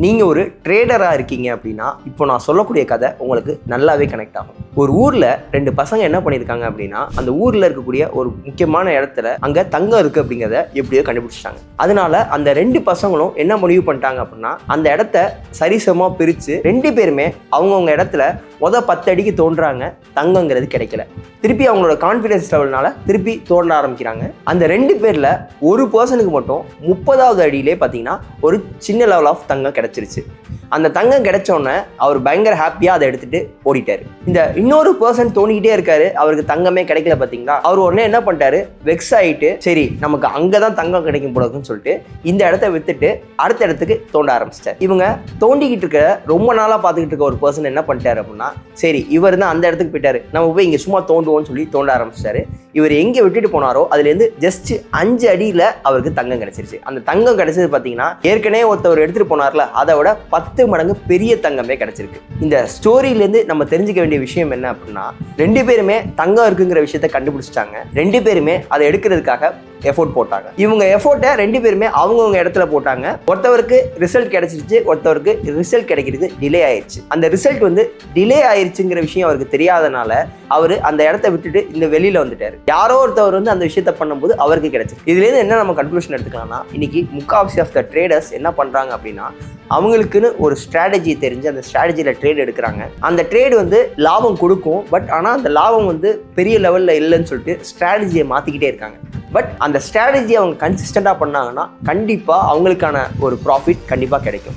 நீங்கள் ஒரு ட்ரேடராக இருக்கீங்க அப்படின்னா இப்போ நான் சொல்லக்கூடிய கதை உங்களுக்கு நல்லாவே கனெக்ட் ஆகும். ஒரு ஊரில் 2 பசங்க என்ன பண்ணியிருக்காங்க அப்படின்னா, அந்த ஊரில் இருக்கக்கூடிய ஒரு முக்கியமான இடத்துல அங்கே தங்கம் இருக்குது அப்படிங்கிறத எப்படியோ கண்டுபிடிச்சிட்டாங்க. அதனால அந்த 2 பசங்களும் என்ன முடிவு பண்ணிட்டாங்க அப்படின்னா, அந்த இடத்த சரிசமமாக பிரித்து 2 பேருமே அவங்கவுங்க இடத்துல 10 அடிக்கு தோன்றாங்க. தங்கங்கிறது கிடைக்கல. திருப்பி அவங்களோட கான்ஃபிடன்ஸ் லெவல்னால திருப்பி தோண்ட ஆரம்பிக்கிறாங்க. அந்த 2 பேரில் ஒரு பர்சனுக்கு மட்டும் 30வது அடியிலே பார்த்தீங்கன்னா ஒரு சின்ன லெவல் ஆஃப் தங்கம் கிடைச்சிருச்சு. அந்த தங்கம் கிடைச்சோன்னே அவர் பயங்கர ஹாப்பியாக அதை எடுத்துகிட்டு ஓடிட்டார். இந்த இன்னொரு பர்சன் தோண்டிக்கிட்டே இருக்காரு, அவருக்கு தங்கமே கிடைக்கல. பார்த்தீங்களா, அவர் உடனே என்ன பண்ணிட்டாரு, வெக்ஸ் ஆகிட்டு சரி நமக்கு அங்கே தான் தங்கம் கிடைக்கும் போலக்குன்னு சொல்லிட்டு இந்த இடத்த விற்றுட்டு அடுத்த இடத்துக்கு தோண்ட ஆரம்பிச்சிட்டார். இவங்க தோண்டிக்கிட்டு இருக்க ரொம்ப நாளாக பார்த்துக்கிட்டு இருக்க ஒரு பர்சன் என்ன பண்ணிட்டாரு அப்படின்னா, சரி இவர் தான் அந்த இடத்துக்கு போயிட்டாரு, நம்ம போய் இங்கே சும்மா தோண்டுவோம்னு சொல்லி தோண்ட ஆரம்பிச்சிட்டாரு. இவர் எங்கே விட்டுட்டு போனாரோ அதுலேருந்து ஜஸ்ட் 5 அடியில் அவருக்கு தங்கம் கிடைச்சிருச்சு. அந்த தங்கம் கிடைச்சது பார்த்தீங்கன்னா ஏற்கனவே ஒருத்தவர் எடுத்துகிட்டு போனார்ல, அதை விட 10 மடங்கு பெரிய தங்கமே கிடைச்சிருக்கு. இந்த ஸ்டோரியிலேருந்து நம்ம தெரிஞ்சுக்க வேண்டிய விஷயம் என்ன அப்படின்னா, 2 பேருமே தங்கம் இருக்குங்கிற விஷயத்த கண்டுபிடிச்சிட்டாங்க. 2 பேருமே அதை எடுக்கிறதுக்காக எஃபோர்ட் போட்டாங்க. இவங்க எஃபோர்ட்டை 2 பேருமே அவங்கவுங்க இடத்துல போட்டாங்க. ஒருத்தவருக்கு ரிசல்ட் கிடைச்சிருச்சு, ஒருத்தவருக்கு ரிசல்ட் கிடைக்கிறது டிலே ஆயிடுச்சு. அந்த ரிசல்ட் டிலே ஆயிடுச்சுங்கிற விஷயம் அவருக்கு தெரியாதனால அவர் அந்த இடத்த விட்டுட்டு இந்த வெளியில வந்துட்டாரு. யாரோ ஒருத்தவர் அந்த விஷயத்த பண்ணும்போது அவருக்கு கிடைச்சிருக்கு. இதுலேருந்து என்ன நம்ம கன்க்ளூஷன் எடுத்துக்கலாம்னா, இன்னைக்கு முக்காவாசி ஆஃப் த ட்ரேடர்ஸ் என்ன பண்றாங்க அப்படின்னா, அவங்களுக்குன்னு ஒரு ஸ்ட்ராட்டஜி தெரிஞ்சு அந்த ஸ்ட்ராட்டஜியில் ட்ரேட் எடுக்கிறாங்க. அந்த ட்ரேடு லாபம் கொடுக்கும், பட் ஆனால் அந்த லாபம் பெரிய லெவலில் இல்லைன்னு சொல்லிட்டு ஸ்ட்ராட்டஜியை மாற்றிக்கிட்டே இருக்காங்க. பட் அந்த ஸ்ட்ராட்டஜி அவங்க கன்சிஸ்டண்டாக பண்ணாங்கன்னா கண்டிப்பாக அவங்களுக்கான ஒரு ப்ராஃபிட் கண்டிப்பாக கிடைக்கும்.